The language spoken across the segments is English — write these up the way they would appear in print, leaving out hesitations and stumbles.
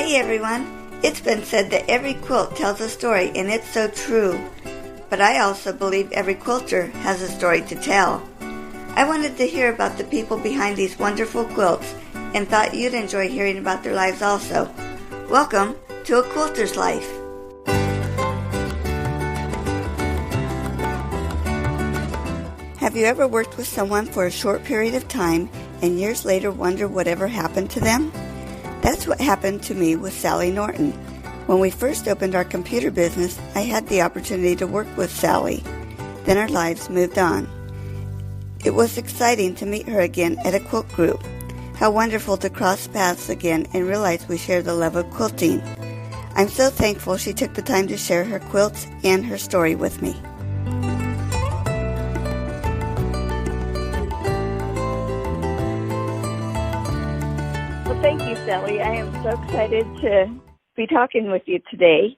Hey everyone! It's been said that every quilt tells a story, and it's so true. But I also believe every quilter has a story to tell. I wanted to hear about the people behind these wonderful quilts and thought you'd enjoy hearing about their lives also. Welcome to A Quilter's Life. Have you ever worked with someone for a short period of time and years later wonder whatever happened to them? That's what happened to me with Sally Norton. When we first opened our computer business, I had the opportunity to work with Sally. Then our lives moved on. It was exciting to meet her again at a quilt group. How wonderful to cross paths again and realize we share the love of quilting. I'm so thankful she took the time to share her quilts and her story with me. Well, thank you, Sally. I am so excited to be talking with you today.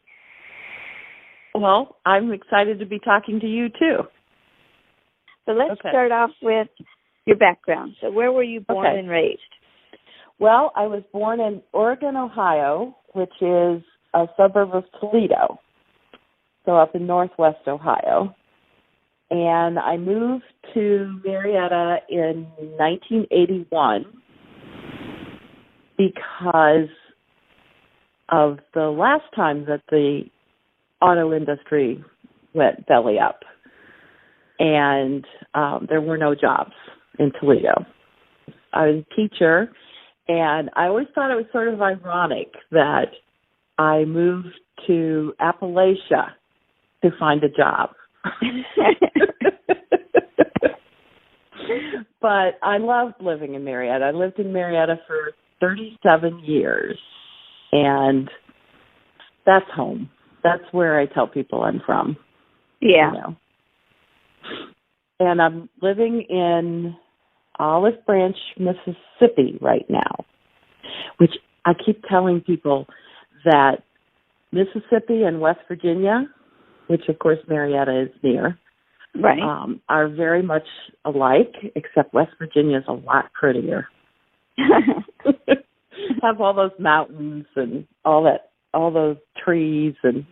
Well, I'm excited to be talking to you, too. So let's start off with your background. So where were you born and raised? Well, I was born in Oregon, Ohio, which is a suburb of Toledo, so up in northwest Ohio. And I moved to Marietta in 1981 because of the last time that the auto industry went belly up. And there were no jobs in Toledo. I was a teacher, and I always thought it was sort of ironic that I moved to Appalachia to find a job. But I loved living in Marietta. I lived in Marietta for 37 years, and that's home. That's where I tell people I'm from. Yeah. You know. And I'm living in Olive Branch, Mississippi right now, which I keep telling people that Mississippi and West Virginia, which of course Marietta is near, right, are very much alike, except West Virginia is a lot prettier. Have all those mountains and all those trees, and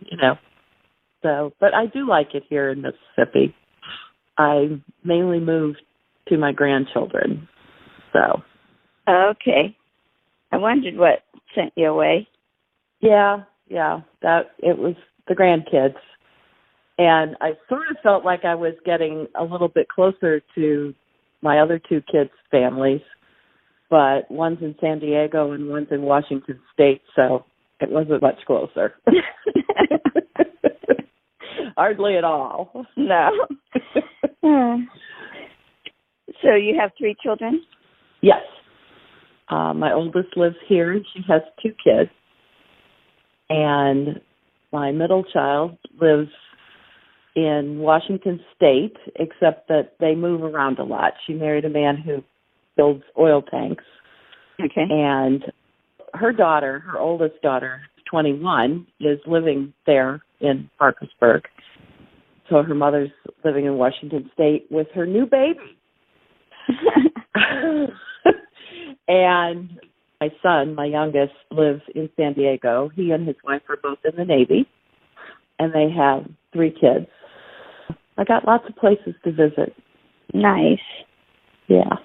So, but I do like it here in Mississippi. I mainly moved to my grandchildren, so. Okay. I wondered what sent you away. Yeah, that it was the grandkids. And I sort of felt like I was getting a little bit closer to my other two kids' families, but one's in San Diego and one's in Washington State, so it wasn't much closer. Hardly at all. No. So you have 3 children? Yes. My oldest lives here, and she has 2 kids. And my middle child lives in Washington State, except that they move around a lot. She married a man who builds oil tanks. Okay. And her daughter, her oldest daughter, 21, is living there in Parkersburg. So her mother's living in Washington State with her new baby. And my son, my youngest, lives in San Diego. He and his wife are both in the Navy, and they have 3 kids. I got lots of places to visit. Nice. Yeah,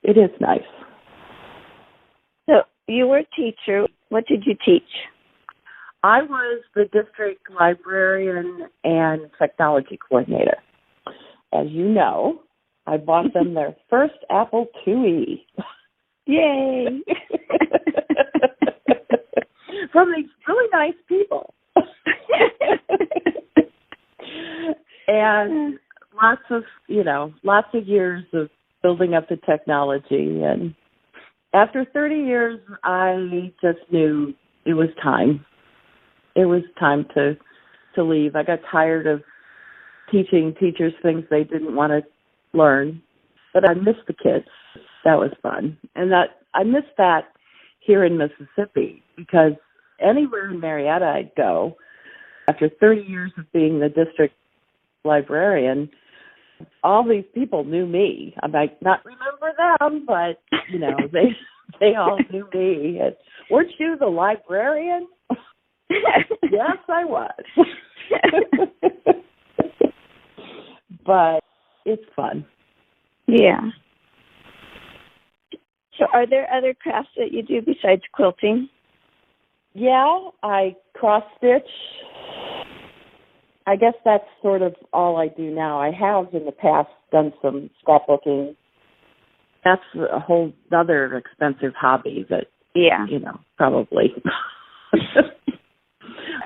it is nice. So you were a teacher. What did you teach? I was the district librarian and technology coordinator. As you know, I bought them their first Apple IIe. Yay! From these really nice people. And lots of years of building up the technology. And after 30 years, I just knew it was time. It was time to leave. I got tired of teaching teachers things they didn't want to learn, but I missed the kids. That was fun. And I missed that here in Mississippi, because anywhere in Marietta I'd go, after 30 years of being the district librarian, all these people knew me. I might not remember them, but, They all knew me. And, weren't you the librarian? Yes, I was. But it's fun. Yeah. So are there other crafts that you do besides quilting? Yeah, I cross-stitch. I guess that's sort of all I do now. I have in the past done some scrapbooking. That's a whole other expensive hobby that, probably.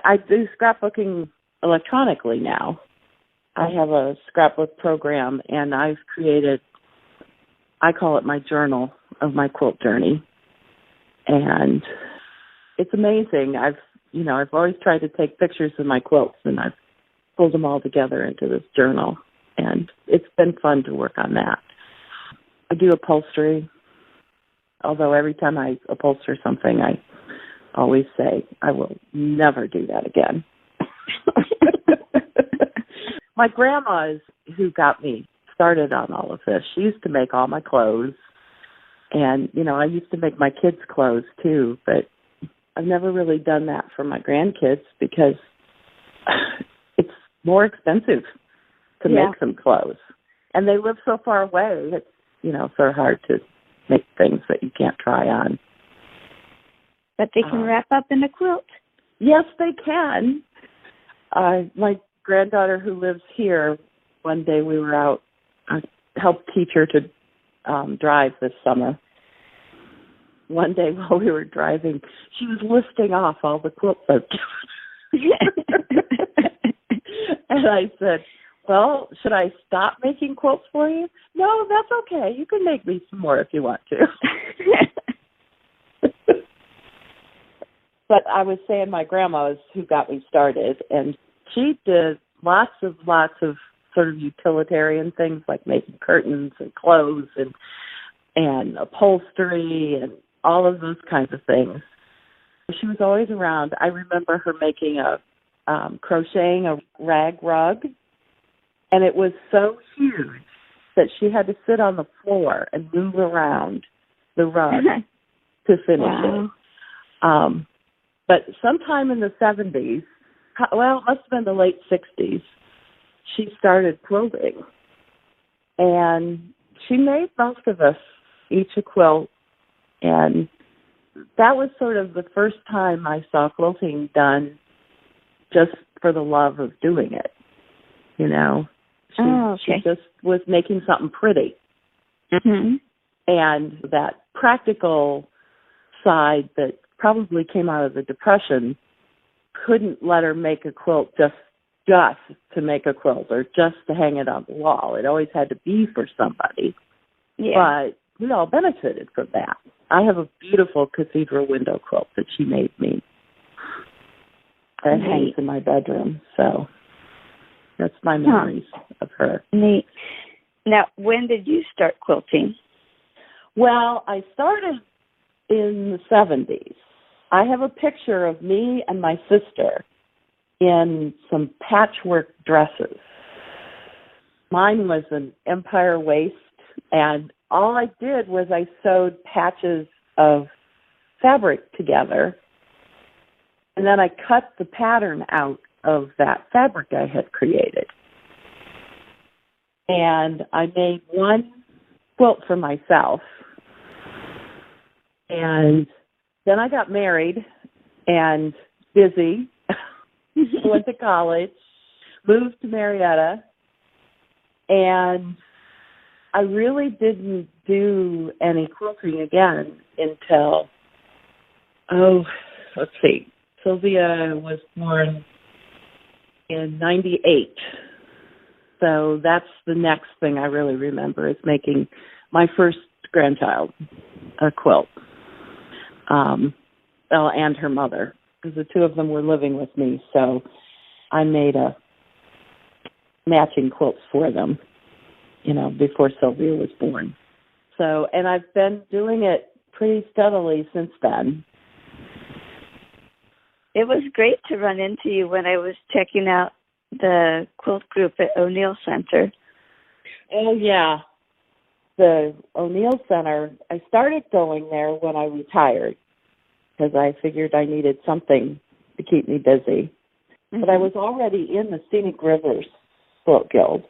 I do scrapbooking electronically now. I have a scrapbook program, and I've created, I call it my journal of my quilt journey. And it's amazing. I've always tried to take pictures of my quilts, and I've pulled them all together into this journal. And it's been fun to work on that. I do upholstery, although every time I upholster something, I always say, I will never do that again. My grandma is who got me started on all of this. She used to make all my clothes. And, I used to make my kids' clothes too, but I've never really done that for my grandkids because it's more expensive to make some clothes. And they live so far away, it's, sort of hard to make things that you can't try on. But they can wrap up in a quilt. Yes, they can. My granddaughter who lives here, one day we were out, I helped teach her to drive this summer. One day while we were driving, she was listing off all the quilts I've given. And I said, well, should I stop making quilts for you? No, that's okay. You can make me some more if you want to. But I was saying my grandma is who got me started, and she did lots of sort of utilitarian things like making curtains and clothes and upholstery and all of those kinds of things. She was always around. I remember her making crocheting a rag rug, and it was so huge that she had to sit on the floor and move around the rug to finish it. But sometime in the 70s, well, it must have been the late 60s, she started quilting. And she made most of us each a quilt. And that was sort of the first time I saw quilting done just for the love of doing it. She just was making something pretty. Mm-hmm. And that practical side that probably came out of the Depression couldn't let her make a quilt just to make a quilt or just to hang it on the wall. It always had to be for somebody. Yeah. But we all benefited from that. I have a beautiful cathedral window quilt that she made me. That hangs in my bedroom. So that's my memories of her. Neat. Now, when did you start quilting? Well, I started in the 70s. I have a picture of me and my sister in some patchwork dresses. Mine was an empire waist, and all I did was I sewed patches of fabric together, and then I cut the pattern out of that fabric I had created. And I made one quilt for myself, and then I got married and busy, went to college, moved to Marietta, and I really didn't do any quilting again until, let's see, Sylvia was born in 98. So that's the next thing I really remember is making my first grandchild a quilt. And her mother, because the two of them were living with me, so I made a matching quilts for them, before Sylvia was born. So, and I've been doing it pretty steadily since then. It was great to run into you when I was checking out the quilt group at O'Neill Center. Oh, yeah. the O'Neill Center, I started going there when I retired because I figured I needed something to keep me busy. Mm-hmm. But I was already in the Scenic Rivers Quilt Guild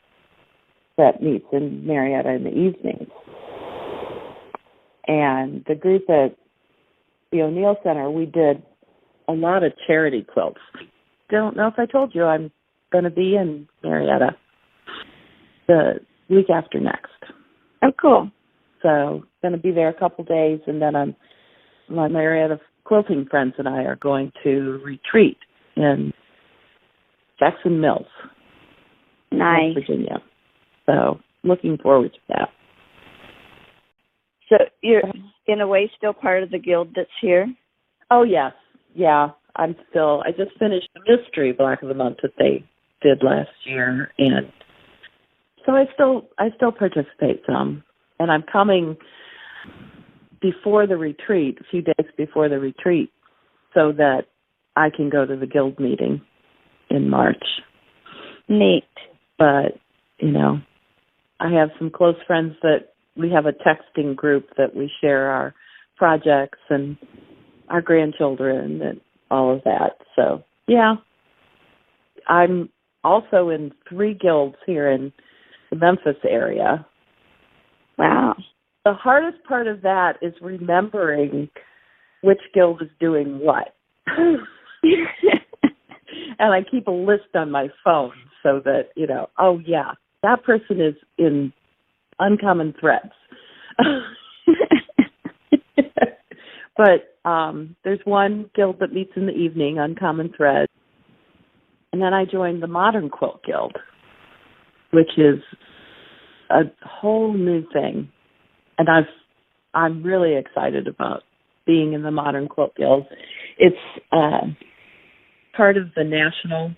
that meets in Marietta in the evenings. And the group at the O'Neill Center, we did a lot of charity quilts. Don't know if I told you I'm going to be in Marietta the week after next. Oh, cool. So going to be there a couple days, and then my Marietta quilting friends and I are going to retreat in Jackson Mills, nice, West Virginia. So looking forward to that. So you're, in a way, still part of the guild that's here? Oh, yes. Yeah, I just finished the mystery Black of the Month that they did last year, and so I still participate some. And I'm coming before the retreat, a few days before the retreat, so that I can go to the guild meeting in March. Neat. But, I have some close friends that we have a texting group that we share our projects and our grandchildren and all of that. So, yeah. I'm also in 3 guilds here in the Memphis area. Wow. The hardest part of that is remembering which guild is doing what. And I keep a list on my phone so that, oh, yeah, that person is in Uncommon Threads. But there's one guild that meets in the evening, Uncommon Threads. And then I joined the Modern Quilt Guild, which is a whole new thing. And I'm really excited about being in the Modern Quilt Guild. It's part of the National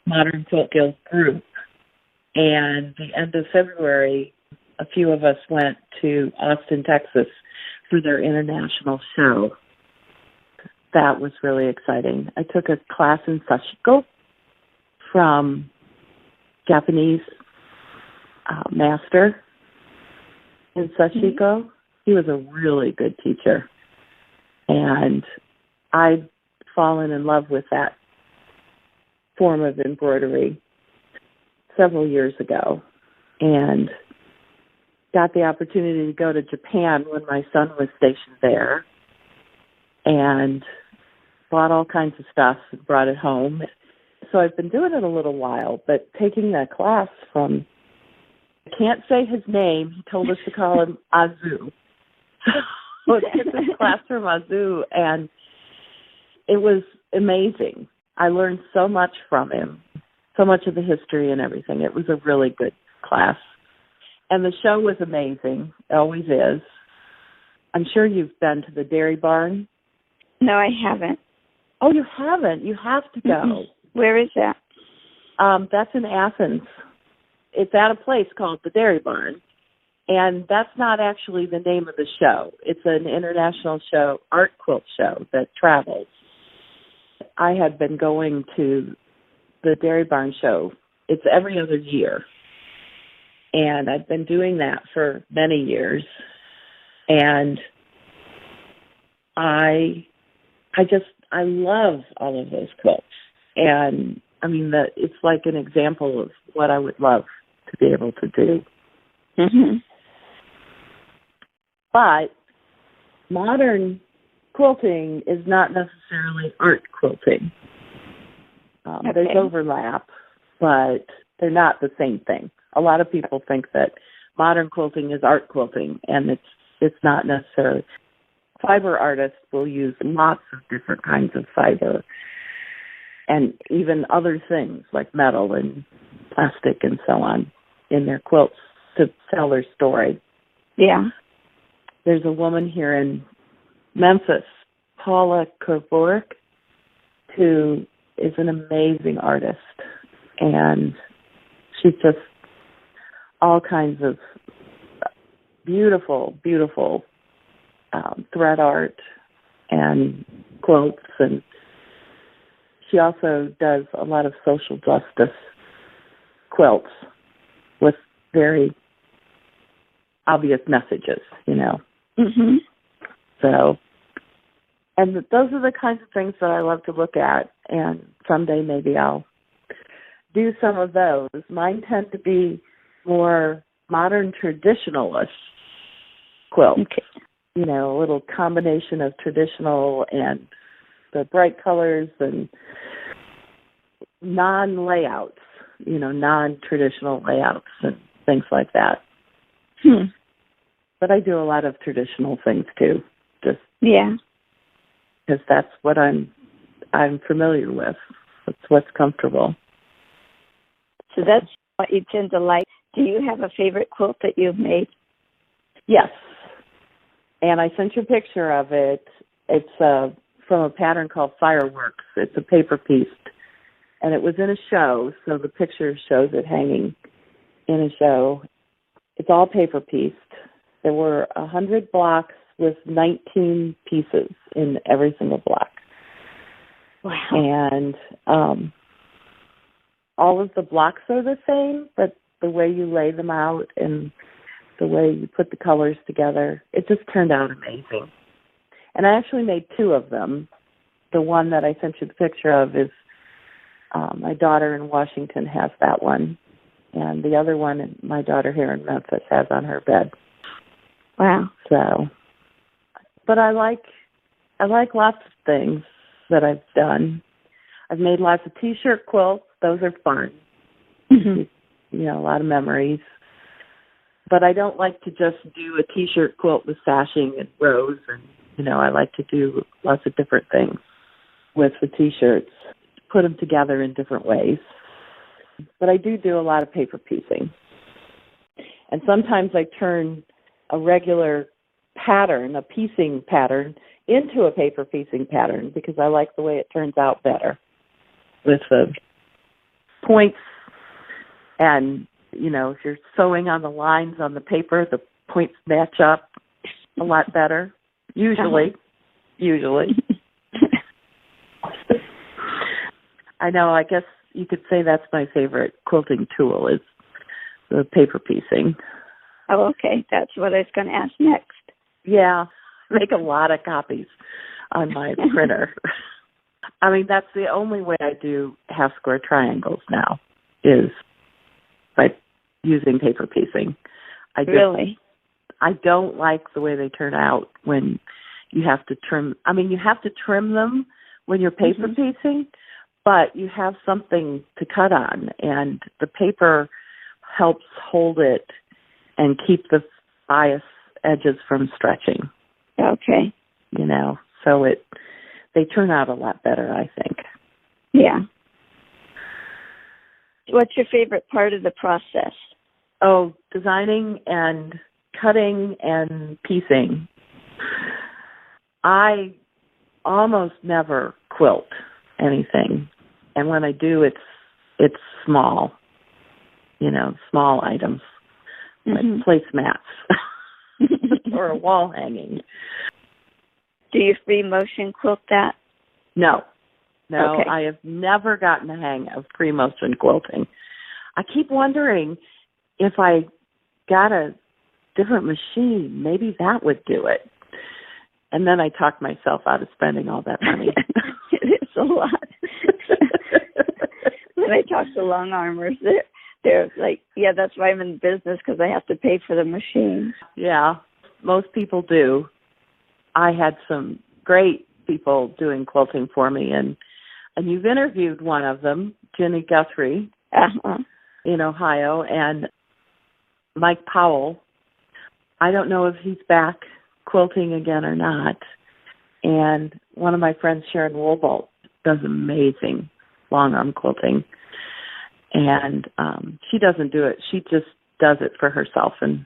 Modern Quilt Guild group. And the end of February, a few of us went to Austin, Texas for their international show. That was really exciting. I took a class in Sashiko from Japanese master in Sashiko. Mm-hmm. He was a really good teacher. And I'd fallen in love with that form of embroidery several years ago and got the opportunity to go to Japan when my son was stationed there and bought all kinds of stuff and brought it home. So I've been doing it a little while, but taking that class from, I can't say his name, he told us to call him Azu. So I took this class from Azu, and it was amazing. I learned so much from him, so much of the history and everything. It was a really good class. And the show was amazing. It always is. I'm sure you've been to the Dairy Barn. No, I haven't. Oh, you haven't? You have to go. Where is that? That's in Athens. It's at a place called the Dairy Barn. And that's not actually the name of the show. It's an international show, art quilt show that travels. I had been going to the Dairy Barn show. It's every other year. And I've been doing that for many years. And I love all of those quilts. And I mean, it's like an example of what I would love to be able to do. Mm-hmm. But modern quilting is not necessarily art quilting. Okay. There's overlap, but they're not the same thing. A lot of people think that modern quilting is art quilting, and it's not necessarily. Fiber artists will use lots of different kinds of fiber and even other things like metal and plastic and so on in their quilts to tell their story. Yeah. There's a woman here in Memphis, Paula Kervork, who is an amazing artist, and she's just all kinds of beautiful, beautiful thread art and quilts, and she also does a lot of social justice quilts with very obvious messages, you know. Mhm. So, and those are the kinds of things that I love to look at, and someday maybe I'll do some of those. Mine tend to be more modern traditionalist quilts. Okay. You know, a little combination of traditional and the bright colors and non-layouts, you know, non-traditional layouts and things like that. But I do a lot of traditional things too, just because that's what I'm familiar with. It's what's comfortable. So that's what you tend to like. Do you have a favorite quilt that you've made? Yes, and I sent you a picture of it. It's from a pattern called Fireworks. It's a paper piece, and it was in a show, so the picture shows it hanging in a show. It's all paper pieced. There were 100 blocks with 19 pieces in every single block. Wow. And all of the blocks are the same, but the way you lay them out and the way you put the colors together, it just turned out amazing. And I actually made 2 of them. The one that I sent you the picture of is my daughter in Washington has that one. And the other one, my daughter here in Memphis has on her bed. Wow. So, but I like lots of things that I've done. I've made lots of T-shirt quilts. Those are fun. Mm-hmm. You know, a lot of memories. But I don't like to just do a T-shirt quilt with sashing and rows. And, you know, I like to do lots of different things with the T-shirts, put them together in different ways. But I do a lot of paper piecing. And sometimes I turn a regular pattern, a piecing pattern, into a paper piecing pattern because I like the way it turns out better with the points. And, you know, if you're sewing on the lines on the paper, the points match up a lot better. Usually. I know, I guess you could say that's my favorite quilting tool is the paper piecing. Oh, okay. That's what I was going to ask next. Yeah, make a lot of copies on my printer. I mean, that's the only way I do half square triangles now is by using paper piecing. Really? I don't like the way they turn out when you have to trim. I mean, you have to trim them when you're paper piecing, but you have something to cut on, and the paper helps hold it and keep the bias edges from stretching. Okay. You know, so they turn out a lot better, I think. Yeah. What's your favorite part of the process? Oh, designing and cutting and piecing. I almost never quilt anything. And when I do, it's small, you know, small items, like placemats or a wall hanging. Do you free motion quilt that? No. Okay. I have never gotten the hang of free motion quilting. I keep wondering if I got a different machine, maybe that would do it. And then I talked myself out of spending all that money. It is a lot. When I talk to long armers, they're like, yeah, that's why I'm in business, because I have to pay for the machine. Yeah, most people do. I had some great people doing quilting for me, and you've interviewed one of them, Jenny Guthrie, in Ohio, and Mike Powell. I don't know if he's back quilting again or not. And one of my friends, Sharon Woolbolt, does amazing long arm quilting. And she doesn't do it. She just does it for herself and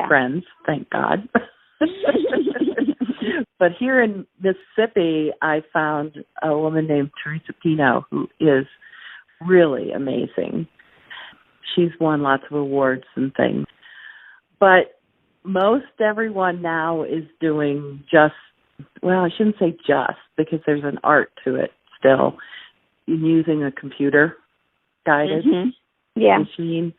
friends, thank God. But here in Mississippi, I found a woman named Teresa Pino who is really amazing. She's won lots of awards and things. But most everyone now is doing I shouldn't say just, because there's an art to it still, in using a computer-guided machine,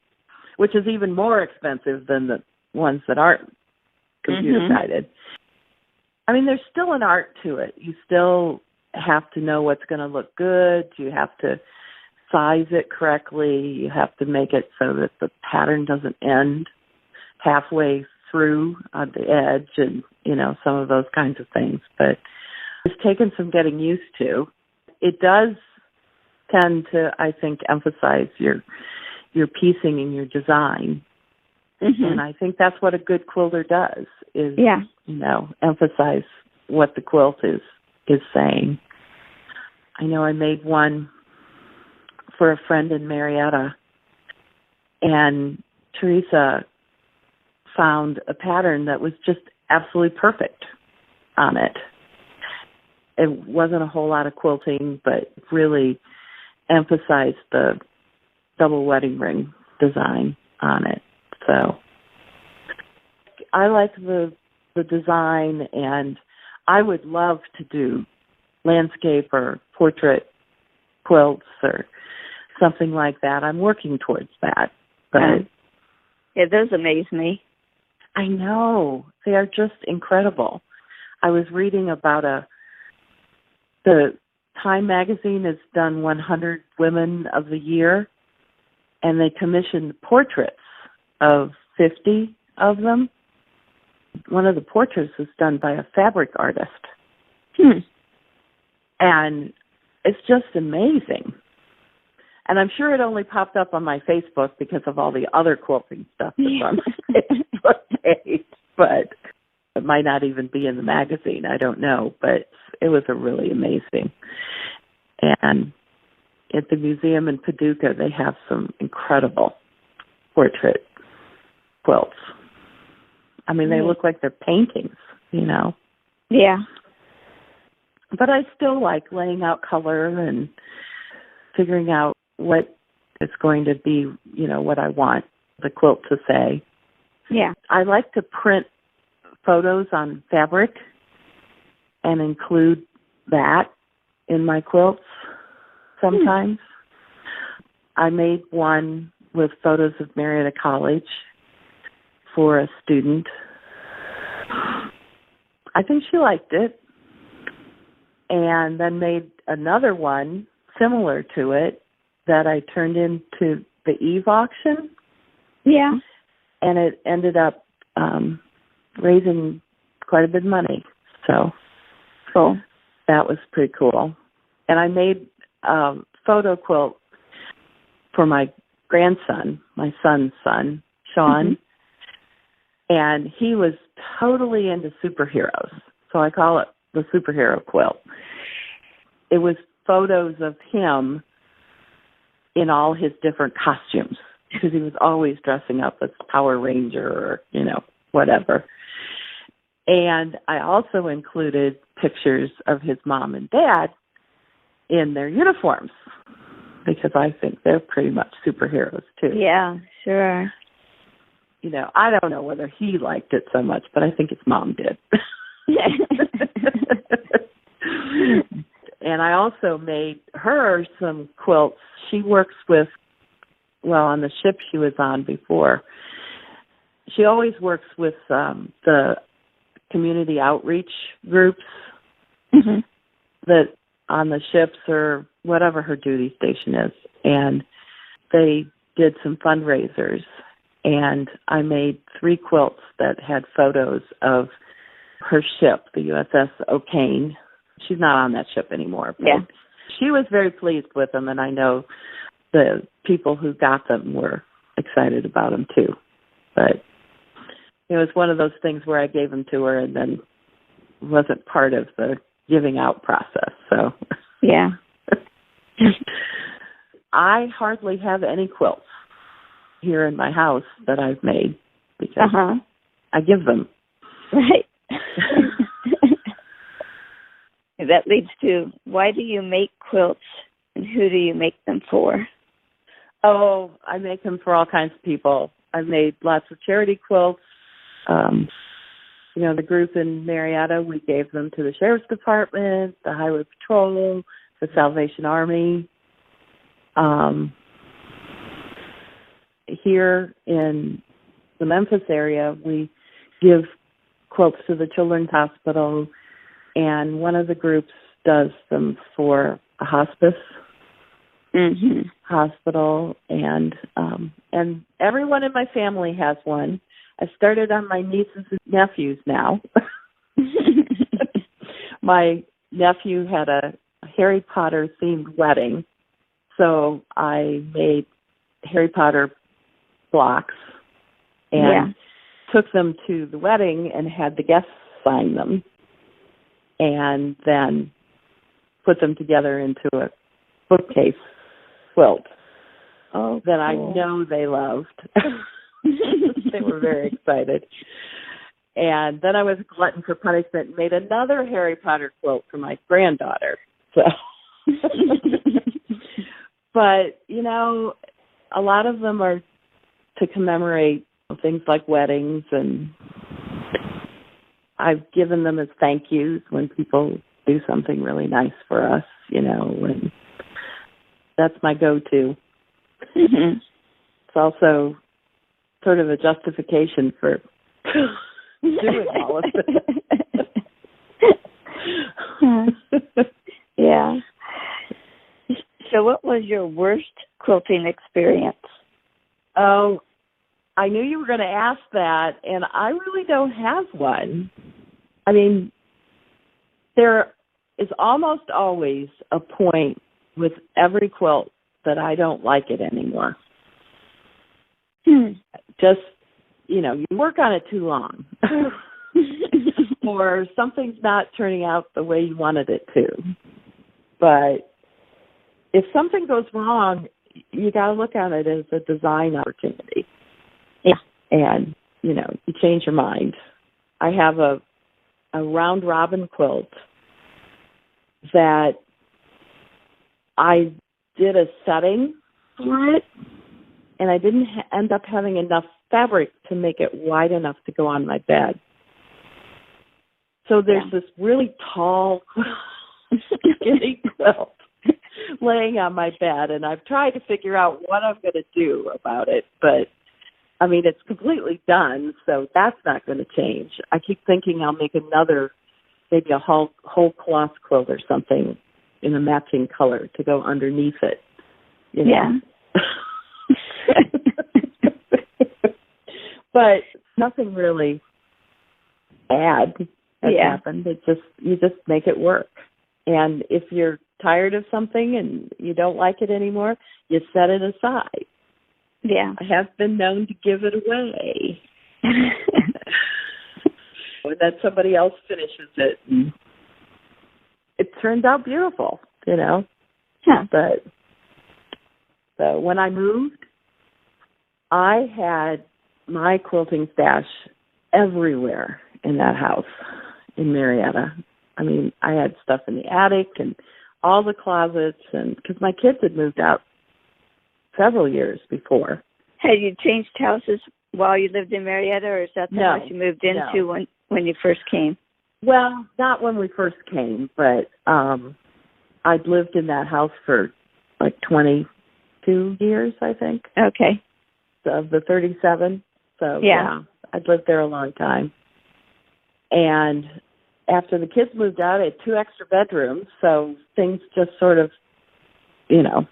which is even more expensive than the ones that aren't computer guided. I mean, there's still an art to it. You still have to know what's going to look good. You have to size it correctly. You have to make it so that the pattern doesn't end halfway through on the edge and, some of those kinds of things. But it's taken some getting used to. It does tend to, I think, emphasize your piecing and your design. And I think that's what a good quilter does is, emphasize what the quilt is saying. I know I made one for a friend in Marietta, and Teresa found a pattern that was just absolutely perfect on it. It wasn't a whole lot of quilting, but really emphasized the double wedding ring design on it. So I like the design, and I would love to do landscape or portrait quilts or something like that. I'm working towards that. But those amaze me. I know. They are just incredible. I was reading about the Time magazine has done 100 Women of the Year, and they commissioned portraits of 50 of them. One of the portraits was done by a fabric artist. And it's just amazing. And I'm sure it only popped up on my Facebook because of all the other quilting stuff that's on my Facebook page. But it might not even be in the magazine. I don't know. But it was a really amazing. And at the museum in Paducah, they have some incredible portrait quilts. I mean, they look like they're paintings, Yeah. But I still like laying out color and figuring out what is going to be, what I want the quilt to say. Yeah. I like to print photos on fabric and include that in my quilts sometimes. I made one with photos of Marietta College for a student. I think she liked it. And then made another one similar to it that I turned into the Eve auction. Yeah. And it ended up raising quite a bit of money. So cool. That was pretty cool. And I made a photo quilt for my grandson, my son's son, Sean. And he was totally into superheroes. So I call it the superhero quilt. It was photos of him in all his different costumes because he was always dressing up as Power Ranger or, whatever. And I also included pictures of his mom and dad in their uniforms because I think they're pretty much superheroes too. Yeah, sure. I don't know whether he liked it so much, but I think his mom did. And I also made her some quilts. She works with, on the ship she was on before, she always works with the community outreach groups that on the ships or whatever her duty station is. And they did some fundraisers. And I made 3 quilts that had photos of her ship, the USS O'Kane. She's not on that ship anymore. But she was very pleased with them, and I know the people who got them were excited about them too. But it was one of those things where I gave them to her and then wasn't part of the giving out process. So yeah. I hardly have any quilts here in my house that I've made because I give them. Right. That leads to, why do you make quilts and who do you make them for? Oh, I make them for all kinds of people. I've made lots of charity quilts. The group in Marietta, we gave them to the Sheriff's Department, the Highway Patrol, the Salvation Army. Here in the Memphis area, we give quilts to the Children's Hospital, and one of the groups does them for a hospice hospital, and everyone in my family has one. I started on my nieces and nephews now. My nephew had a Harry Potter themed wedding, so I made Harry Potter blocks and took them to the wedding and had the guests sign them, and then put them together into a bookcase quilt that I know they loved. They were very excited. And then I was a glutton for punishment and made another Harry Potter quilt for my granddaughter. So, but, you know, a lot of them are to commemorate things like weddings, and I've given them as thank yous when people do something really nice for us, you know, and that's my go-to. It's also sort of a justification for doing all of it. Yeah. So what was your worst quilting experience? Oh, I knew you were going to ask that, and I really don't have one. I mean, there is almost always a point with every quilt that I don't like it anymore. Just, you know, you work on it too long. Or something's not turning out the way you wanted it to. But if something goes wrong, you got to look at it as a design opportunity. Yeah. And, you know, you change your mind. I have a round robin quilt that I did a setting for it, and I didn't end up having enough fabric to make it wide enough to go on my bed. So there's this really tall, skinny quilt laying on my bed, and I've tried to figure out what I'm going to do about it, but I mean, it's completely done, so that's not going to change. I keep thinking I'll make another, maybe a whole cloth quilt or something in a matching color to go underneath it. You know? Yeah. But nothing really bad has happened. You just make it work. And if you're tired of something and you don't like it anymore, you set it aside. Yeah. I have been known to give it away. And then somebody else finishes it. And it turns out beautiful, you know. Yeah. But so when I moved, I had my quilting stash everywhere in that house in Marietta. I mean, I had stuff in the attic and all the closets, and because my kids had moved out several years before. Had you changed houses while you lived in Marietta, or is that the house you moved into when you first came? Well, not when we first came, but I'd lived in that house for like 22 years, I think. Okay. Of the 37. So, yeah, I'd lived there a long time. And after the kids moved out, I had 2 extra bedrooms, so things just sort of, you know,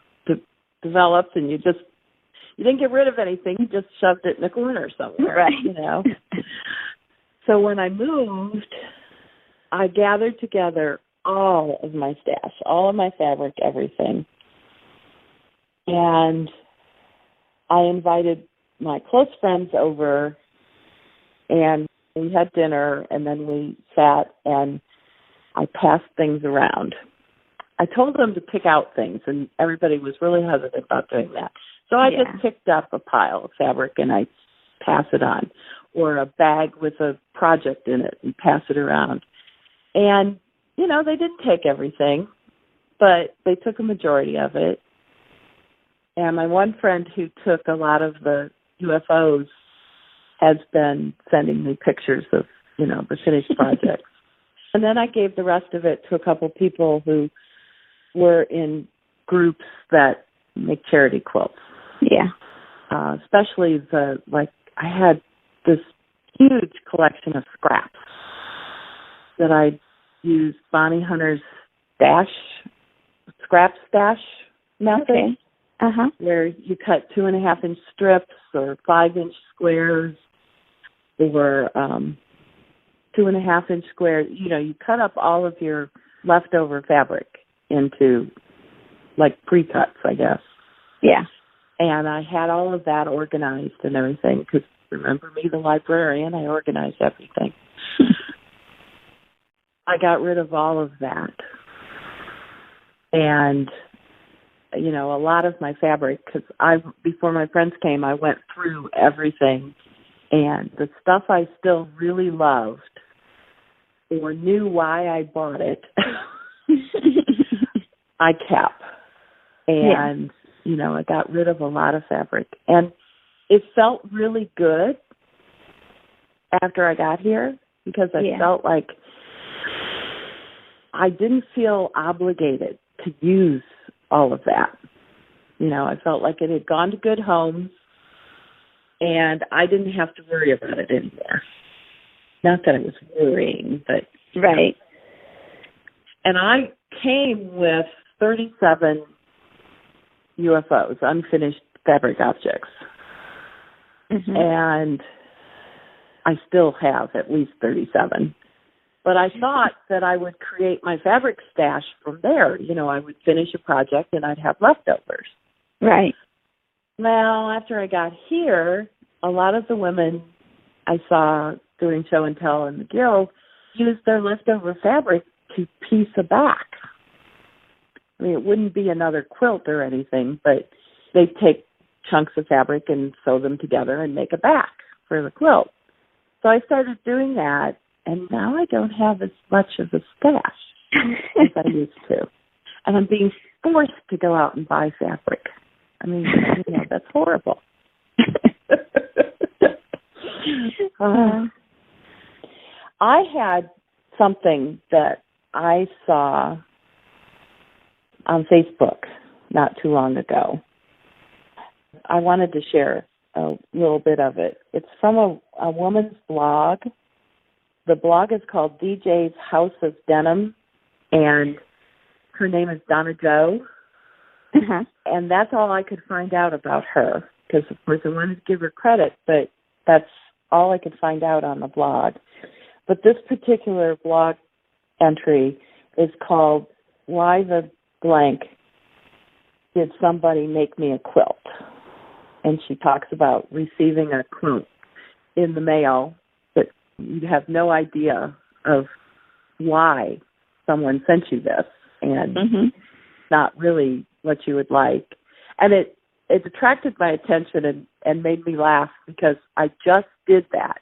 developed, and you didn't get rid of anything, you just shoved it in a corner somewhere, right? You know. So when I moved, I gathered together all of my stash, all of my fabric, everything. And I invited my close friends over, and we had dinner, and then we sat, and I passed things around. I told them to pick out things, and everybody was really hesitant about doing that. So I just picked up a pile of fabric, and I pass it on, or a bag with a project in it and pass it around. And, you know, they didn't take everything, but they took a majority of it. And my one friend who took a lot of the UFOs has been sending me pictures of, you know, the finished projects. And then I gave the rest of it to a couple people who were in groups that make charity quilts. Yeah. Especially I had this huge collection of scraps that I used Bonnie Hunter's scrap stash method, okay. Where you cut 2.5-inch strips or 5-inch squares or 2.5-inch squares. You cut up all of your leftover fabric into like pre-cuts, I guess. Yeah. And I had all of that organized and everything because remember me, the librarian, I organized everything. I got rid of all of that. And, a lot of my fabric, because before my friends came, I went through everything. And the stuff I still really loved or knew why I bought it, I kept. And, I got rid of a lot of fabric. And it felt really good after I got here because I felt like I didn't feel obligated to use all of that. I felt like it had gone to good homes and I didn't have to worry about it anymore. Not that I was worrying, but... Right. And I came with 37 UFOs, unfinished fabric objects. Mm-hmm. And I still have at least 37. But I thought that I would create my fabric stash from there. I would finish a project and I'd have leftovers. Right. Well, after I got here, a lot of the women I saw doing show and tell in the Guild used their leftover fabric to piece a back. I mean, it wouldn't be another quilt or anything, but they'd take chunks of fabric and sew them together and make a back for the quilt. So I started doing that, and now I don't have as much of a stash as I used to. And I'm being forced to go out and buy fabric. I mean, that's horrible. I had something that I saw on Facebook not too long ago. I wanted to share a little bit of it. It's from a woman's blog. The blog is called DJ's House of Denim, and her name is Donna Joe. Uh-huh. And that's all I could find out about her, because, of course, I wanted to give her credit, but that's all I could find out on the blog. But this particular blog entry is called Why the Blank Did Somebody Make Me a Quilt? And she talks about receiving a quilt in the mail, but you have no idea of why someone sent you this, and not really what you would like. And it attracted my attention and made me laugh because I just did that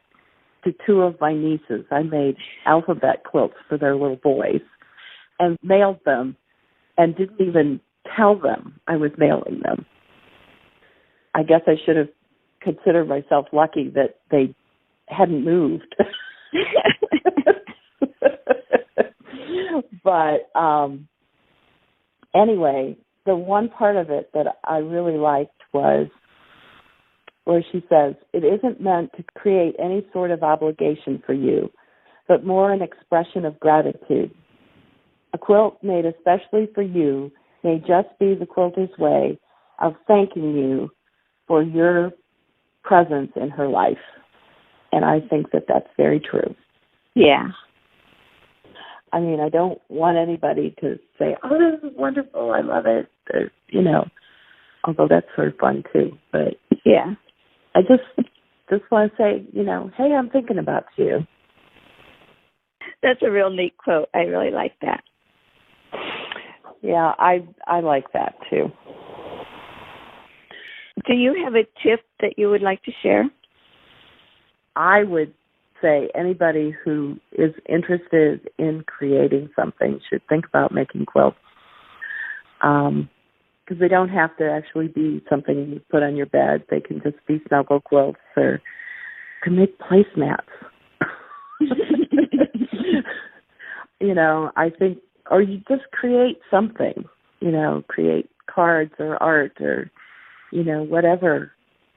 to two of my nieces. I made alphabet quilts for their little boys and mailed them and didn't even tell them I was mailing them. I guess I should have considered myself lucky that they hadn't moved. But anyway, the one part of it that I really liked was where she says, it isn't meant to create any sort of obligation for you, but more an expression of gratitude. A quilt made especially for you may just be the quilter's way of thanking you for your presence in her life. And I think that that's very true. Yeah. I mean, I don't want anybody to say, oh, this is wonderful, I love it, or, although that's sort of fun too. But yeah, I just want to say, hey, I'm thinking about you. That's a real neat quote. I really like that. Yeah, I like that too. Do you have a tip that you would like to share? I would say anybody who is interested in creating something should think about making quilts. Because they don't have to actually be something you put on your bed. They can just be snuggle quilts, or you can make placemats. I think, or you just create something, create cards or art or, whatever.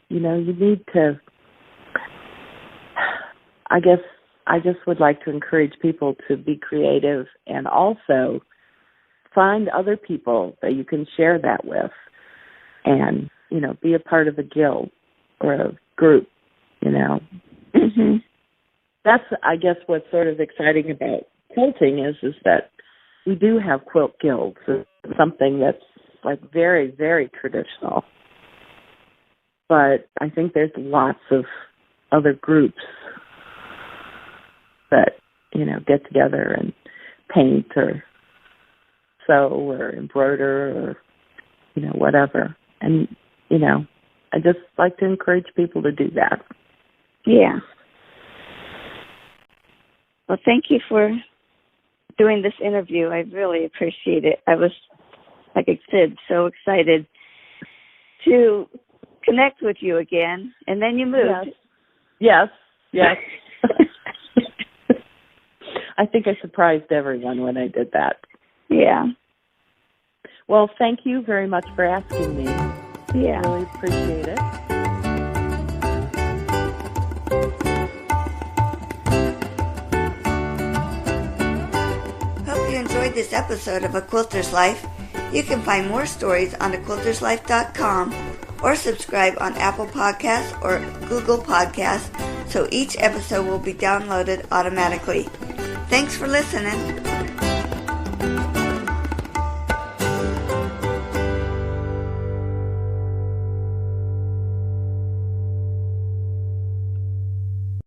You need to I guess I just would like to encourage people to be creative and also find other people that you can share that with and, be a part of a guild or a group, Mm-hmm. That's, I guess, what's sort of exciting about quilting is that we do have quilt guilds. It's something that's like very, very traditional. But I think there's lots of other groups that, get together and paint or sew or embroider or, whatever. And, I just like to encourage people to do that. Yeah. Well, thank you for doing this interview. I really appreciate it. I was, like I said, so excited to connect with you again. And then you moved. Yes. I think I surprised everyone when I did that. Yeah. Well, thank you very much for asking me. Yeah. I really appreciate it. Hope you enjoyed this episode of A Quilter's Life. You can find more stories on thequilterslife.com or subscribe on Apple Podcasts or Google Podcasts so each episode will be downloaded automatically. Thanks for listening.